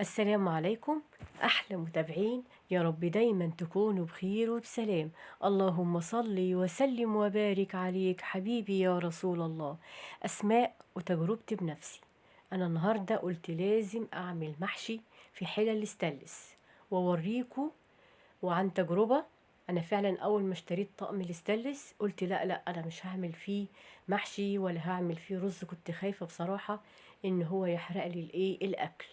السلام عليكم. أحلى متابعين، يا رب دايما تكونوا بخير وبسلام. اللهم صل وسلم وبارك عليك حبيبي يا رسول الله. أسماء وتجربتي بنفسي. أنا النهاردة قلت لازم أعمل محشي في حلل ستانلس وأوريكم. وعن تجربة، أنا فعلا أول ما اشتريت طقم الستانلس قلت لا لا، أنا مش هعمل فيه محشي ولا هعمل فيه رز. كنت خايفة بصراحة إن هو يحرق لي الأكل.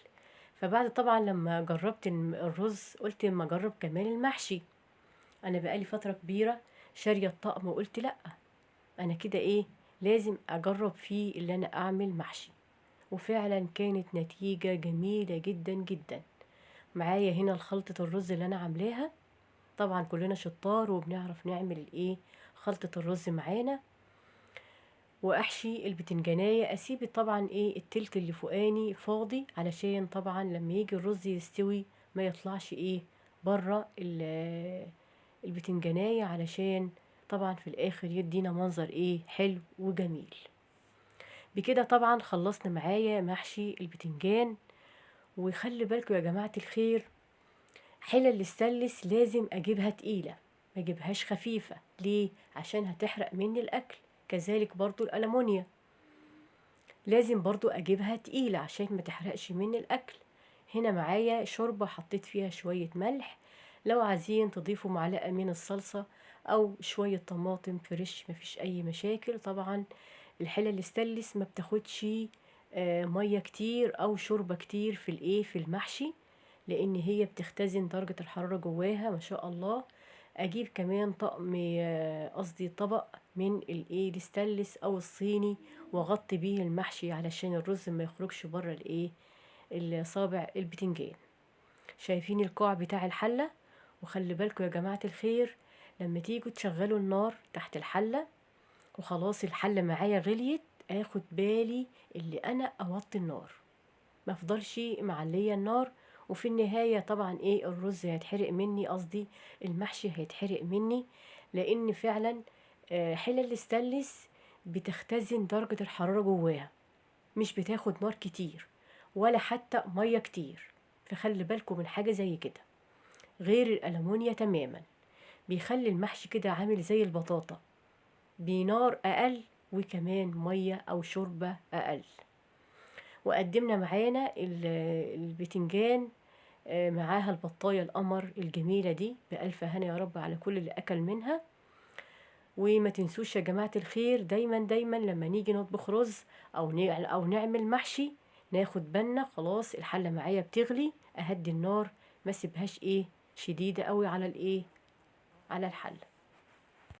فبعد طبعا لما جربت الرز قلت اما اجرب كمان المحشي. انا بقالي فتره كبيره شاريه الطقم وقلت لا، انا كده لازم اجرب فيه اللي انا اعمل محشي. وفعلا كانت نتيجه جميله جدا جدا. معايا هنا خلطه الرز اللي انا عاملاها. طبعا كلنا شطار وبنعرف نعمل خلطه الرز معانا. واحشي البتنجانية، اسيب طبعا التلت اللي فوقاني فاضي علشان طبعا لما يجي الرز يستوي ما يطلعش بره البتنجانية، علشان طبعا في الاخر يدينا منظر حلو وجميل. بكده طبعا خلصنا معايا محشي البتنجان. وخلي بالكم يا جماعة الخير، حلل الستانلس لازم اجيبها تقيلة، ما اجيبهاش خفيفة. ليه؟ عشان هتحرق مني الاكل. كذلك برضو الألمونيا لازم برضو اجيبها تقيلة عشان ما تحرقش مني الاكل. هنا معايا شوربة حطيت فيها شوية ملح. لو عايزين تضيفوا معلقة من الصلصة او شوية طماطم فريش مفيش اي مشاكل. طبعا الحلة الاستانلس ما بتاخدش مية كتير او شوربة كتير في المحشي، لان هي بتختزن درجة الحرارة جواها ما شاء الله. اجيب كمان طقم قصدي طبق من الستانلس او الصيني، واغطي بيه المحشي علشان الرز ما يخرجش بره الصابع البتنجان. شايفين القاع بتاع الحلة؟ وخلي بالكم يا جماعة الخير، لما تيجوا تشغلوا النار تحت الحلة وخلاص الحلة معايا غليت، اخد بالي اللي انا اوطي النار، ما افضلش معلية النار. وفي النهاية طبعا الرز هيتحرق مني، قصدي المحشي هيتحرق مني. لان فعلا حلل الستانلس بتختزن درجة الحرارة جواها، مش بتاخد نار كتير ولا حتى مية كتير. فخلي بالكم من حاجة زي كده. غير الألمونيا تماما، بيخلي المحشي كده عامل زي البطاطا، بنار أقل وكمان مية أو شوربة أقل. وقدمنا معانا البتنجان معاها البطاية القمر الجميلة دي بألف هنا يا رب على كل اللي أكل منها. وما تنسوش يا جماعة الخير، دايما دايما لما نيجي نطبخ رز أو نعمل محشي ناخد بالنا. خلاص الحلة معايا بتغلي، أهدي النار، ما سيبهاش شديدة قوي على على الحلة.